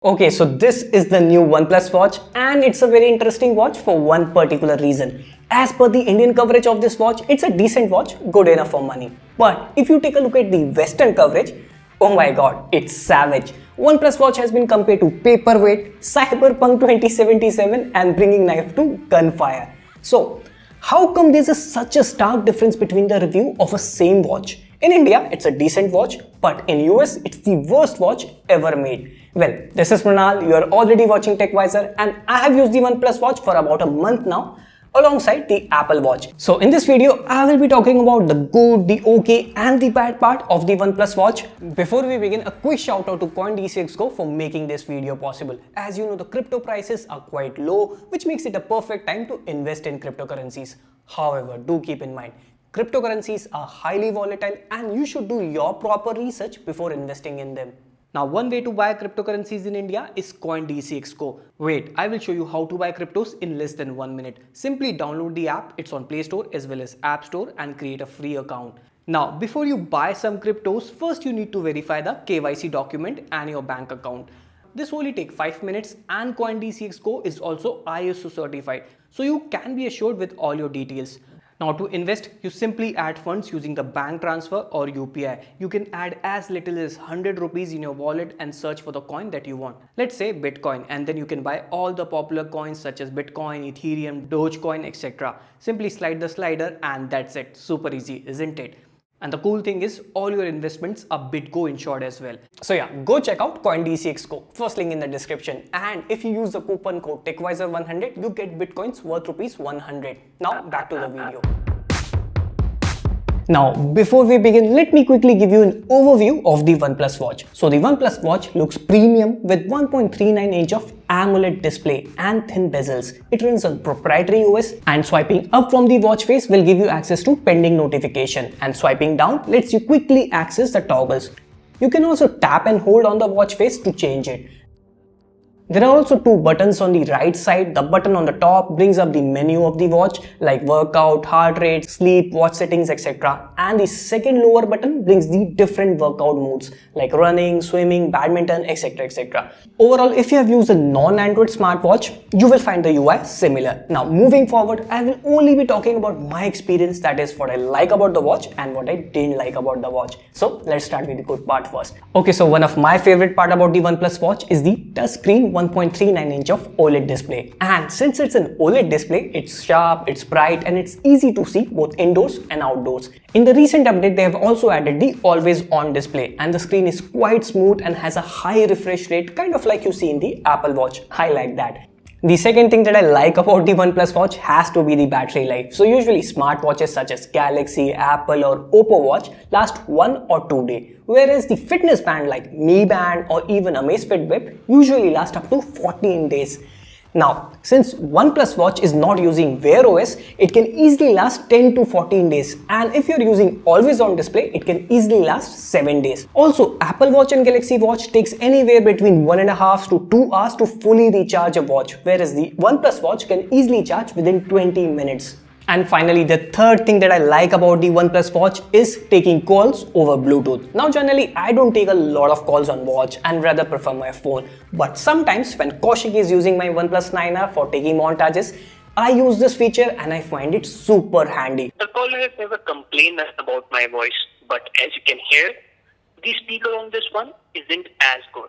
Okay, so this is the new OnePlus Watch and it's a very interesting watch for one particular reason. As per the Indian coverage of this watch, it's a decent watch, good enough for money. But if you take a look at the Western coverage, oh my god, it's savage. OnePlus Watch has been compared to Paperweight, Cyberpunk 2077 and bringing knife to gunfire. So, how come there's such a stark difference between the review of a same watch? In India, it's a decent watch, but in US, it's the worst watch ever made. Well, this is Mrinal, you are already watching TechWiser and I have used the OnePlus Watch for about a month now alongside the Apple Watch. So in this video, I will be talking about the good, the okay and the bad part of the OnePlus Watch. Before we begin, a quick shout out to CoinDCX Go for making this video possible. As you know, the crypto prices are quite low, which makes it a perfect time to invest in cryptocurrencies. However, do keep in mind, cryptocurrencies are highly volatile and you should do your proper research before investing in them. Now, one way to buy cryptocurrencies in India is CoinDCX Go. Wait, I will show you how to buy cryptos in less than 1 minute. Simply download the app, it's on Play Store as well as App Store and create a free account. Now, before you buy some cryptos, first you need to verify the KYC document and your bank account. This will only take 5 minutes and CoinDCX Go is also ISO certified, so you can be assured with all your details. Now to invest, you simply add funds using the bank transfer or UPI. You can add as little as 100 rupees in your wallet and search for the coin that you want. Let's say Bitcoin, and then you can buy all the popular coins such as Bitcoin, Ethereum, Dogecoin, etc. Simply slide the slider and that's it. Super easy, isn't it? And the cool thing is, all your investments are BitGo insured as well. So yeah, go check out CoinDCX Go. First link in the description. And if you use the coupon code TECHWISER100, you get Bitcoins worth ₹100. Now back to the video. Now, before we begin, let me quickly give you an overview of the OnePlus Watch. So the OnePlus Watch looks premium with 1.39 inch of AMOLED display and thin bezels. It runs on proprietary OS and swiping up from the watch face will give you access to pending notification and swiping down lets you quickly access the toggles. You can also tap and hold on the watch face to change it. There are also two buttons on the right side. The button on the top brings up the menu of the watch like workout, heart rate, sleep, watch settings, etc. And the second lower button brings the different workout modes like running, swimming, badminton, etc. etc. Overall, if you have used a non-Android smartwatch, you will find the UI similar. Now moving forward, I will only be talking about my experience, that is what I like about the watch and what I didn't like about the watch. So let's start with the good part first. Okay, so one of my favorite part about the OnePlus Watch is the touchscreen 1.39 inch of OLED display, and since it's an OLED display, it's sharp, it's bright and it's easy to see both indoors and outdoors. In the recent update, they have also added the always on display and the screen is quite smooth and has a high refresh rate, kind of like you see in the Apple Watch. I like that. The second thing that I like about the OnePlus Watch has to be the battery life. So usually smartwatches such as Galaxy, Apple or Oppo Watch last 1 or 2 days, whereas the fitness band like Mi Band or even Amazfit Bip usually last up to 14 days. Now, since OnePlus Watch is not using Wear OS, it can easily last 10 to 14 days, and if you're using always on display, it can easily last 7 days. Also, Apple Watch and Galaxy Watch takes anywhere between 1.5 to 2 hours to fully recharge a watch, whereas the OnePlus Watch can easily charge within 20 minutes. And finally, the third thing that I like about the OnePlus Watch is taking calls over Bluetooth. Now generally, I don't take a lot of calls on watch and rather prefer my phone. But sometimes when Kaushik is using my OnePlus 9R for taking montages, I use this feature and I find it super handy. The caller has never complained about my voice, but as you can hear, the speaker on this one isn't as good.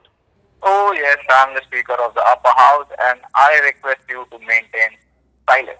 Oh yes, I'm the speaker of the upper house and I request you to maintain silence.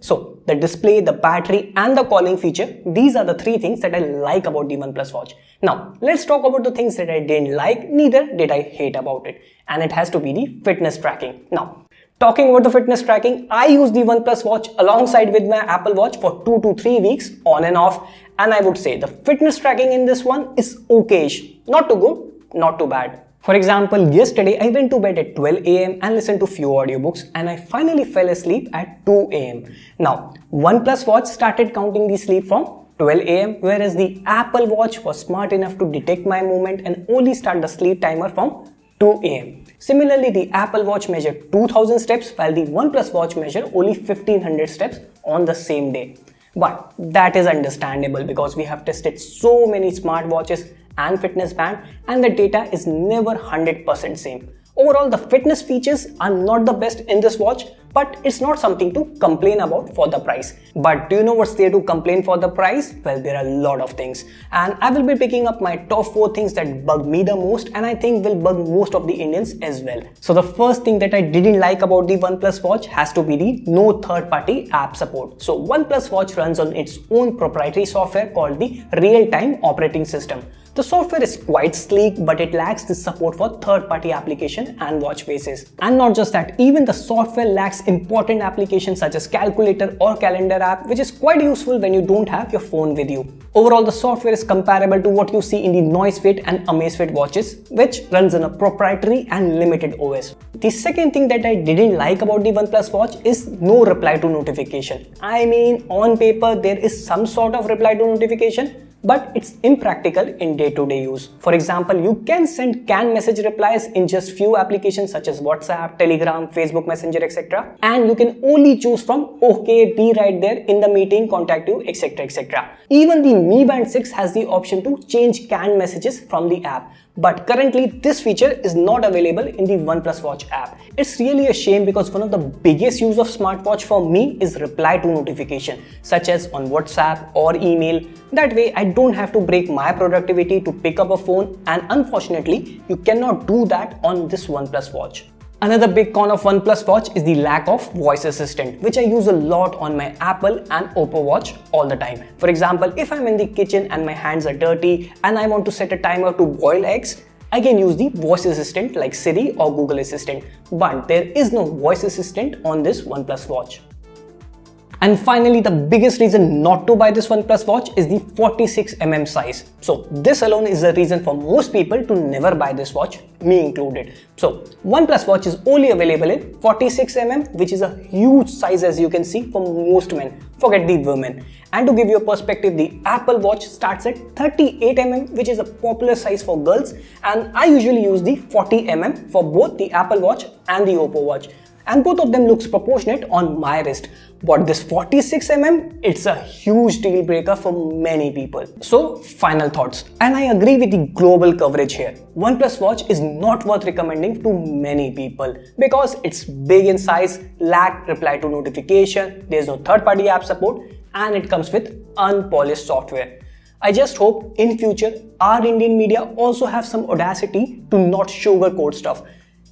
So the display, the battery and the calling feature, these are the three things that I like about the OnePlus Watch. Now let's talk about the things that I didn't like, neither did I hate about it. And it has to be the fitness tracking. Now, talking about the fitness tracking, I use the OnePlus Watch alongside with my Apple Watch for 2 to 3 weeks on and off. And I would say the fitness tracking in this one is okayish. Not too good, not too bad. For example, yesterday I went to bed at 12 AM and listened to few audiobooks and I finally fell asleep at 2 AM. Now, OnePlus Watch started counting the sleep from 12 AM, whereas the Apple Watch was smart enough to detect my movement and only start the sleep timer from 2 AM. Similarly, the Apple Watch measured 2000 steps while the OnePlus Watch measured only 1500 steps on the same day. But that is understandable because we have tested so many smartwatches and fitness band and the data is never 100% same. Overall, the fitness features are not the best in this watch, but it's not something to complain about for the price. But do you know what's there to complain for the price? Well, there are a lot of things, and I will be picking up my top 4 things that bug me the most, and I think will bug most of the Indians as well. So the first thing that I didn't like about the OnePlus Watch has to be the no third-party app support. So OnePlus Watch runs on its own proprietary software called the real-time operating system. The software is quite sleek, but it lacks the support for third-party application and watch faces. And not just that, even the software lacks important applications such as calculator or calendar app, which is quite useful when you don't have your phone with you. Overall, the software is comparable to what you see in the Noisefit and Amazfit watches, which runs on a proprietary and limited OS. The second thing that I didn't like about the OnePlus Watch is no reply to notification. I mean, on paper, there is some sort of reply to notification, but it's impractical in day-to-day use. For example, you can send canned message replies in just few applications such as WhatsApp, Telegram, Facebook Messenger, etc. And you can only choose from OK, be right there in the meeting, contact you, etc. etc. Even the Mi Band 6 has the option to change canned messages from the app. But currently, this feature is not available in the OnePlus Watch app. It's really a shame because one of the biggest use of smartwatch for me is reply to notification, such as on WhatsApp or email. That way, I don't have to break my productivity to pick up a phone, and unfortunately, you cannot do that on this OnePlus Watch. Another big con of OnePlus Watch is the lack of voice assistant, which I use a lot on my Apple and Oppo Watch all the time. For example, if I'm in the kitchen and my hands are dirty and I want to set a timer to boil eggs, I can use the voice assistant like Siri or Google Assistant, but there is no voice assistant on this OnePlus Watch. And finally, the biggest reason not to buy this OnePlus Watch is the 46mm size. So this alone is the reason for most people to never buy this watch, me included. So OnePlus Watch is only available in 46mm, which is a huge size as you can see for most men, forget the women. And to give you a perspective, the Apple Watch starts at 38mm, which is a popular size for girls, and I usually use the 40mm for both the Apple Watch and the Oppo Watch. And both of them looks proportionate on my wrist. But this 46mm, it's a huge deal breaker for many people. So final thoughts, and I agree with the global coverage here. OnePlus Watch is not worth recommending to many people because it's big in size, lack reply to notification, there's no third-party app support, and it comes with unpolished software. I just hope in future our Indian media also have some audacity to not sugarcoat stuff.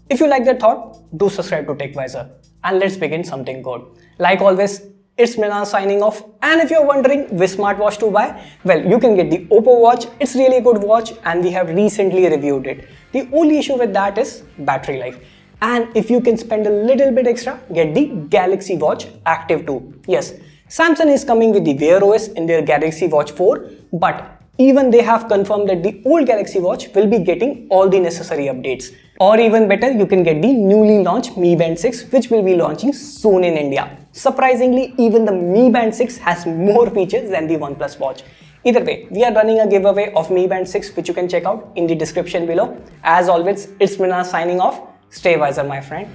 If you like that thought, do subscribe to TechWiser, and let's begin something good. Like always, it's Mrinal signing off, and if you're wondering which smartwatch to buy, well, you can get the Oppo Watch. It's really a good watch and we have recently reviewed it. The only issue with that is battery life. And if you can spend a little bit extra, get the Galaxy Watch Active 2. Yes, Samsung is coming with the Wear OS in their Galaxy Watch 4, but even they have confirmed that the old Galaxy Watch will be getting all the necessary updates. Or even better, you can get the newly launched Mi Band 6, which will be launching soon in India. Surprisingly, even the Mi Band 6 has more features than the OnePlus Watch. Either way, we are running a giveaway of Mi Band 6, which you can check out in the description below. As always, it's Mrinal signing off. Stay wiser, my friend.